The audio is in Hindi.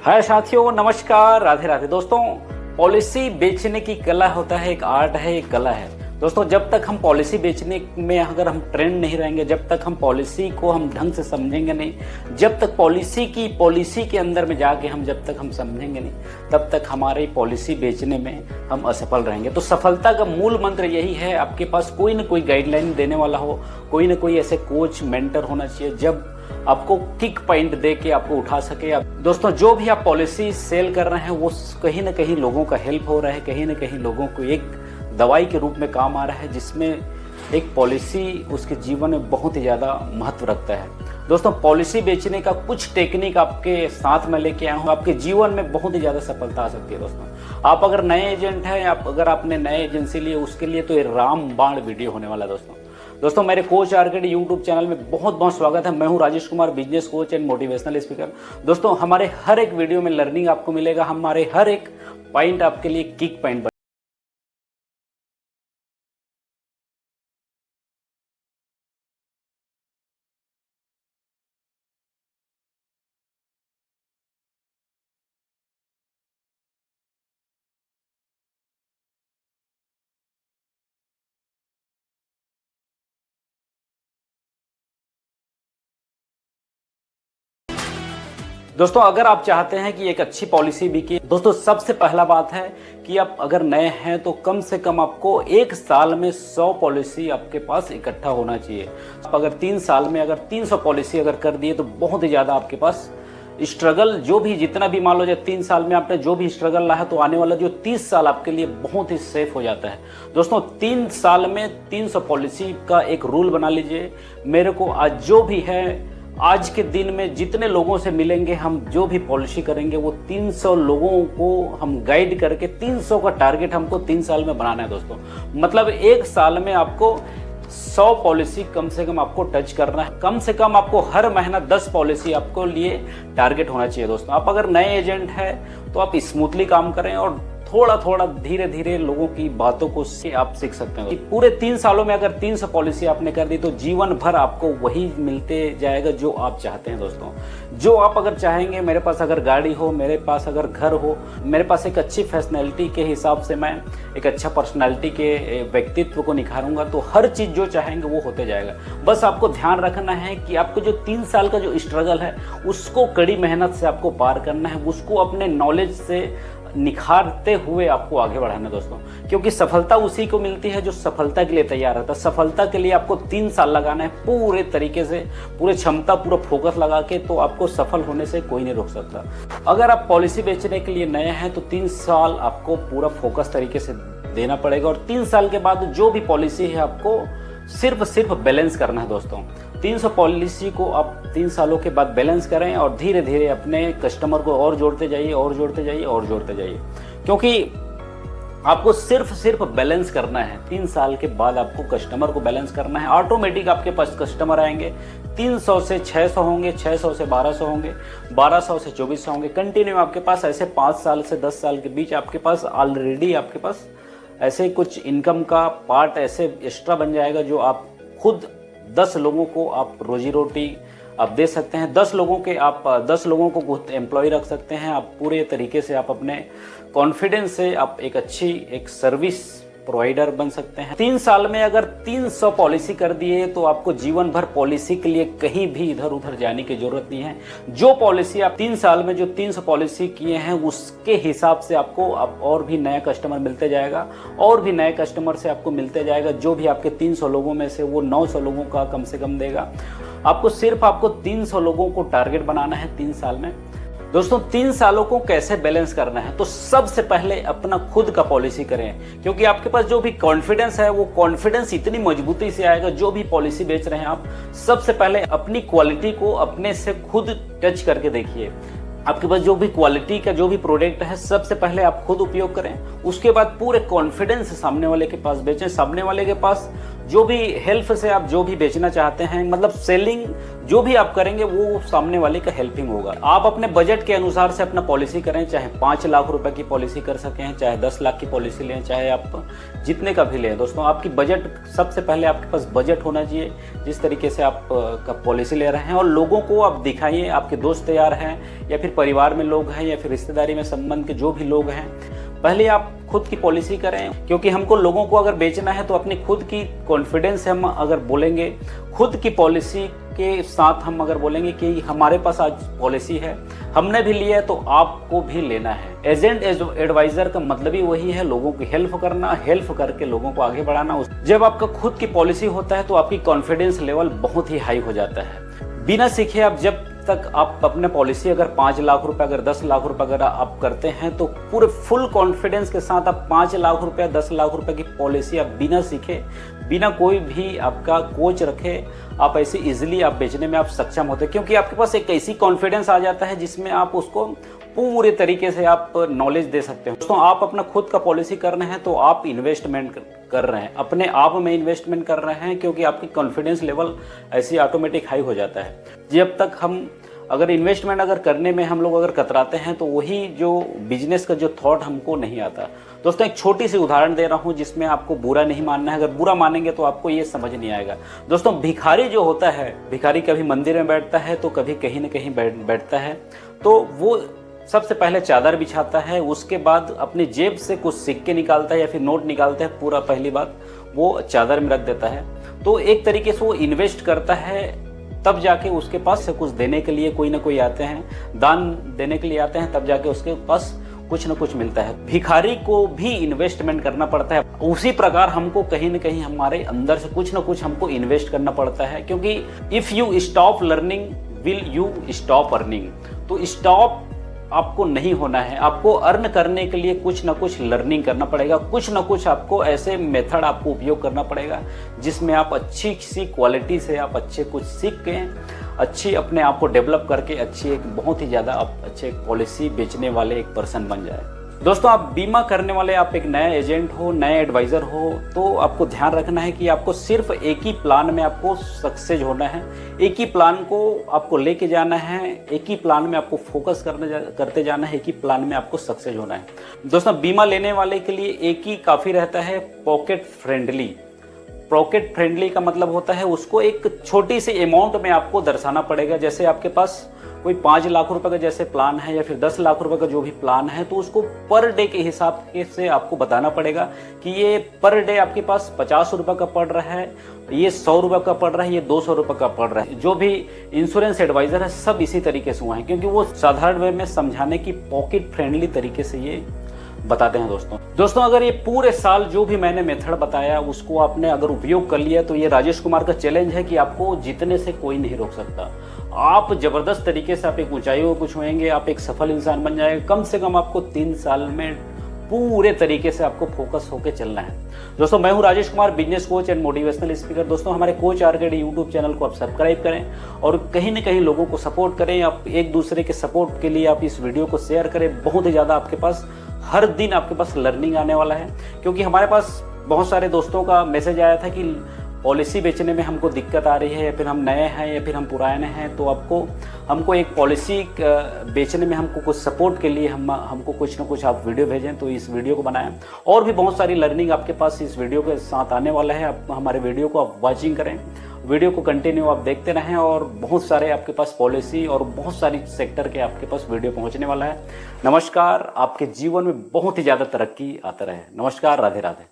हाय साथियों, नमस्कार, राधे राधे। दोस्तों, पॉलिसी बेचने की कला होता है, एक आर्ट है, एक कला है। दोस्तों, जब तक हम पॉलिसी बेचने में अगर हम ट्रेंड नहीं रहेंगे, जब तक हम पॉलिसी को हम ढंग से समझेंगे नहीं, जब तक पॉलिसी के अंदर में जाके जब तक हम समझेंगे नहीं, तब तक हमारी पॉलिसी बेचने में हम असफल रहेंगे। तो सफलता का मूल मंत्र यही है, आपके पास कोई ना कोई गाइडलाइन देने वाला हो, कोई ना कोई ऐसे कोच मेंटर होना चाहिए जब आपको किक पॉइंट दे के आपको उठा सके। दोस्तों, जो भी आप पॉलिसी सेल कर रहे हैं वो कहीं ना कहीं लोगों का हेल्प हो रहा है, कहीं ना कहीं लोगों को एक दवाई के रूप में काम आ रहा है, जिसमें एक पॉलिसी उसके जीवन में बहुत ही ज़्यादा महत्व रखता है। दोस्तों, पॉलिसी बेचने का कुछ टेक्निक आपके साथ में लेके आया हूँ, आपके जीवन में बहुत ही ज़्यादा सफलता आ सकती है। दोस्तों, आप अगर नए एजेंट हैं, अगर आपने नए एजेंसी लिए, उसके लिए तो ये रामबाण वीडियो होने वाला है। दोस्तों, मेरे कोच आर्केड यूट्यूब चैनल में बहुत बहुत स्वागत है। मैं हूं Rajesh Kumar, business coach and motivational speaker. दोस्तों, हमारे हर एक वीडियो में लर्निंग आपको मिलेगा, हमारे हर एक पॉइंट आपके लिए किक पॉइंट। दोस्तों, अगर आप चाहते हैं कि एक अच्छी पॉलिसी बिके, दोस्तों सबसे पहला बात है कि आप अगर नए हैं तो कम से कम आपको एक साल में 100 पॉलिसी आपके पास इकट्ठा होना चाहिए। आप अगर 3 साल में अगर 300 पॉलिसी अगर कर दिए तो बहुत ही ज़्यादा आपके पास स्ट्रगल जो भी जितना भी मान लो, जब 3 साल में आपने जो भी स्ट्रगल रहा है तो आने वाला जो 30 साल आपके लिए बहुत ही सेफ हो जाता है। दोस्तों, 3 साल में 300 पॉलिसी का एक रूल बना लीजिए। मेरे को आज जो भी है, आज के दिन में जितने लोगों से मिलेंगे, हम जो भी पॉलिसी करेंगे वो 300 लोगों को हम गाइड करके 300 का टारगेट हमको 3 साल में बनाना है। दोस्तों, मतलब एक साल में आपको 100 पॉलिसी कम से कम आपको टच करना है। कम से कम आपको हर महीना 10 पॉलिसी आपको लिए टारगेट होना चाहिए। दोस्तों, आप अगर नए एजेंट हैं तो आप स्मूथली काम करें और थोड़ा थोड़ा धीरे धीरे लोगों की बातों को से आप सीख सकते हैं। पूरे 3 सालों में अगर 300 पॉलिसी आपने कर दी तो जीवन भर आपको वही मिलते जाएगा जो आप चाहते हैं। दोस्तों, जो आप अगर चाहेंगे, मेरे पास अगर गाड़ी हो, मेरे पास अगर घर हो, मेरे पास एक अच्छी पर्सनैलिटी के हिसाब से मैं एक अच्छा पर्सनैलिटी के व्यक्तित्व को निखारूंगा, तो हर चीज़ जो चाहेंगे वो होते जाएगा। बस आपको ध्यान रखना है कि आपको जो 3 साल का जो स्ट्रगल है उसको कड़ी मेहनत से आपको पार करना है, उसको अपने नॉलेज से निखारते हुए आपको आगे बढ़ाना है। दोस्तों, क्योंकि सफलता उसी को मिलती है जो सफलता के लिए तैयार रहता है। सफलता के लिए आपको 3 साल लगाना है, पूरे तरीके से, पूरे क्षमता, पूरा फोकस लगा के, तो आपको सफल होने से कोई नहीं रोक सकता। अगर आप पॉलिसी बेचने के लिए नए हैं तो 3 साल आपको पूरा फोकस तरीके से देना पड़ेगा, और 3 साल के बाद जो भी पॉलिसी है आपको सिर्फ बैलेंस करना है। दोस्तों, 300 पॉलिसी को आप 3 सालों के बाद बैलेंस करें और धीरे धीरे अपने कस्टमर को और जोड़ते जाइए, और जोड़ते जाइए, और जोड़ते जाइए, क्योंकि आपको सिर्फ बैलेंस करना है। 3 साल के बाद आपको कस्टमर को बैलेंस करना है। ऑटोमेटिक आपके पास कस्टमर आएंगे, 300 से 600 होंगे, 600 से 1200 होंगे, 1200 से 2400 होंगे। कंटिन्यू आपके पास ऐसे 5 साल से 10 साल के बीच आपके पास ऑलरेडी आपके पास ऐसे कुछ इनकम का पार्ट ऐसे एक्स्ट्रा बन जाएगा, जो आप खुद 10 लोगों को आप रोजी रोटी आप दे सकते हैं। 10 लोगों को खुद एम्प्लॉय रख सकते हैं। आप पूरे तरीके से आप अपने कॉन्फिडेंस से आप एक अच्छी एक सर्विस प्रोवाइडर बन सकते हैं। 3 साल में अगर 300 पॉलिसी कर दिए तो आपको जीवन भर पॉलिसी के लिए कहीं भी इधर उधर जाने की जरूरत नहीं है। जो पॉलिसी आप 3 साल में जो 300 पॉलिसी किए हैं उसके हिसाब से आपको अब और भी नया कस्टमर मिलते जाएगा, और भी नए कस्टमर से आपको मिलते जाएगा। जो भी आपके 300 लोगों में से वो 900 लोगों का कम से कम देगा। आपको 300 लोगों को टारगेट बनाना है 3 साल में। दोस्तों, 3 सालों को कैसे बैलेंस करना है, तो सबसे पहले अपना खुद का पॉलिसी करें, क्योंकि आपके पास जो भी कॉन्फिडेंस है वो कॉन्फिडेंस इतनी मजबूती से आएगा। जो भी पॉलिसी बेच रहे हैं आप, सबसे पहले अपनी क्वालिटी को अपने से खुद टच करके देखिए। आपके पास जो भी क्वालिटी का जो भी प्रोडक्ट है, सबसे पहले आप खुद उपयोग करें, उसके बाद पूरे कॉन्फिडेंस से सामने वाले के पास बेचें। सामने वाले के पास जो भी हेल्प से आप जो भी बेचना चाहते हैं, मतलब सेलिंग जो भी आप करेंगे वो सामने वाले का हेल्पिंग होगा। आप अपने बजट के अनुसार से अपना पॉलिसी करें, चाहे 5 लाख रुपए की पॉलिसी कर सकें, चाहे 10 लाख की पॉलिसी लें, चाहे आप जितने का भी लें। दोस्तों आपकी बजट, सबसे पहले आपके पास बजट होना चाहिए जिस तरीके से आप का पॉलिसी ले रहे हैं, और लोगों को आप दिखाइए, आपके दोस्त यार हैं या फिर परिवार में लोग हैं या फिर रिश्तेदारी में संबंध के जो भी लोग हैं, पहले आप खुद की पॉलिसी करें। क्योंकि हमको लोगों को अगर बेचना है तो अपनी खुद की कॉन्फिडेंस हम अगर बोलेंगे, खुद की पॉलिसी के साथ हम अगर बोलेंगे कि हमारे पास आज पॉलिसी है, हमने भी लिया है तो आपको भी लेना है। एजेंट एडवाइजर का मतलब ही वही है, लोगों की हेल्प करना, हेल्प करके लोगों को आगे बढ़ाना। जब आपका खुद की पॉलिसी होता है तो आपकी कॉन्फिडेंस लेवल बहुत ही हाई हो जाता है। बिना सीखे आप जब तक आप अपने पॉलिसी अगर 5 लाख रुपए, अगर 10 लाख रुपए अगर आप करते हैं तो पूरे फुल कॉन्फिडेंस के साथ आप 5 लाख रुपए, 10 लाख रुपए की पॉलिसी आप बिना सीखे, बिना कोई भी आपका कोच रखे, आप ऐसे इजीली आप बेचने में आप सक्षम होते हैं। क्योंकि आपके पास एक ऐसी कॉन्फिडेंस आ जाता है जिसमें आप उसको पूरे तरीके से आप नॉलेज दे सकते हो। दोस्तों आप अपना खुद का पॉलिसी कर रहे हैं तो आप इन्वेस्टमेंट कर रहे हैं, अपने आप में इन्वेस्टमेंट कर रहे हैं, क्योंकि आपकी कॉन्फिडेंस लेवल ऐसी ऑटोमेटिक हाई हो जाता है। जब तक हम अगर इन्वेस्टमेंट अगर करने में हम लोग अगर कतराते हैं तो वही जो बिजनेस का जो थॉट हमको नहीं आता। दोस्तों एक छोटी सी उदाहरण दे रहा हूँ जिसमें आपको बुरा नहीं मानना है, अगर बुरा मानेंगे तो आपको ये समझ नहीं आएगा। दोस्तों भिखारी जो होता है, भिखारी कभी मंदिर में बैठता है तो कभी कहीं ना कहीं बैठता है, तो वो सबसे पहले चादर बिछाता है, उसके बाद अपनी जेब से कुछ सिक्के निकालता है या फिर नोट निकालता है, पूरा पहली बात वो चादर में रख देता है। तो एक तरीके से वो इन्वेस्ट करता है, तब जाके उसके पास से कुछ देने के लिए कोई ना कोई आते हैं, दान देने के लिए आते हैं, तब जाके उसके पास कुछ ना कुछ मिलता है। भिखारी को भी इन्वेस्टमेंट करना पड़ता है। उसी प्रकार हमको कहीं ना कहीं हमारे अंदर से कुछ ना कुछ हमको इन्वेस्ट करना पड़ता है, क्योंकि if you stop learning will you stop earning. तो स्टॉप आपको नहीं होना है, आपको अर्न करने के लिए कुछ ना कुछ लर्निंग करना पड़ेगा, कुछ ना कुछ आपको ऐसे मेथड आपको उपयोग करना पड़ेगा जिसमें आप अच्छी सी क्वालिटी से आप अच्छे कुछ सीख के अच्छी अपने आप को डेवलप करके अच्छी एक बहुत ही ज़्यादा आप अच्छे पॉलिसी बेचने वाले एक पर्सन बन जाए। दोस्तों आप बीमा करने वाले, आप एक नया एजेंट हो, नए एडवाइज़र हो, तो आपको ध्यान रखना है कि आपको सिर्फ एक ही प्लान में आपको सक्सेस होना है, एक ही प्लान को आपको लेके जाना है, एक ही प्लान में आपको फोकस करते जाना है, एक ही प्लान में आपको सक्सेस होना है। दोस्तों बीमा लेने वाले के लिए एक ही काफ़ी रहता है, पॉकेट फ्रेंडली। पॉकेट फ्रेंडली का मतलब होता है उसको एक छोटी सी अमाउंट में आपको दर्शाना पड़ेगा। जैसे आपके पास कोई 5 लाख रुपए का जैसे प्लान है या फिर 10 लाख रुपए का जो भी प्लान है, तो उसको पर डे के हिसाब से आपको बताना पड़ेगा कि ये पर डे आपके पास 50 रुपए का पड़ रहा है, ये 100 रुपए का पड़ रहा है, ये 200 रुपए का पड़ रहा है। जो भी इंश्योरेंस एडवाइजर है सब इसी तरीके से हुआ है, क्योंकि वो साधारण वे में समझाने की पॉकेट फ्रेंडली तरीके से ये बताते हैं। दोस्तों अगर ये पूरे साल जो भी मैंने मेथड बताया उसको आपने अगर उपयोग कर लिया तो ये राजेश कुमार का चैलेंज है कि आपको जीतने से कोई नहीं रोक सकता। आप जबरदस्त तरीके से आप एक ऊंचाइयों को छुएंगे, आप एक सफल इंसान बन जाएंगे। कम से कम आपको 3 साल में पूरे तरीके से आपको फोकस होकर चलना है। दोस्तों मैं हूं Rajesh Kumar, business coach and motivational speaker. दोस्तों हमारे कोच आरकेडी यूट्यूब चैनल को आप सब्सक्राइब करें और कहीं ना कहीं लोगों को सपोर्ट करें। आप एक दूसरे के सपोर्ट के लिए आप इस वीडियो को शेयर करें। बहुत ही ज़्यादा आपके पास हर दिन आपके पास लर्निंग आने वाला है, क्योंकि हमारे पास बहुत सारे दोस्तों का मैसेज आया था कि पॉलिसी बेचने में हमको दिक्कत आ रही है, या फिर हम नए हैं या फिर हम पुराने हैं, तो हमको एक पॉलिसी बेचने में हमको कुछ सपोर्ट के लिए हमको कुछ ना कुछ आप वीडियो भेजें। तो इस वीडियो को बनाएं और भी बहुत सारी लर्निंग आपके पास इस वीडियो के साथ आने वाला है। आप हमारे वीडियो को आप वॉचिंग करें, वीडियो को कंटिन्यू आप देखते रहें, और बहुत सारे आपके पास पॉलिसी और बहुत सारी सेक्टर के आपके पास वीडियो पहुंचने वाला है। नमस्कार, आपके जीवन में बहुत ही ज़्यादा तरक्की आता रहे। नमस्कार, राधे राधे।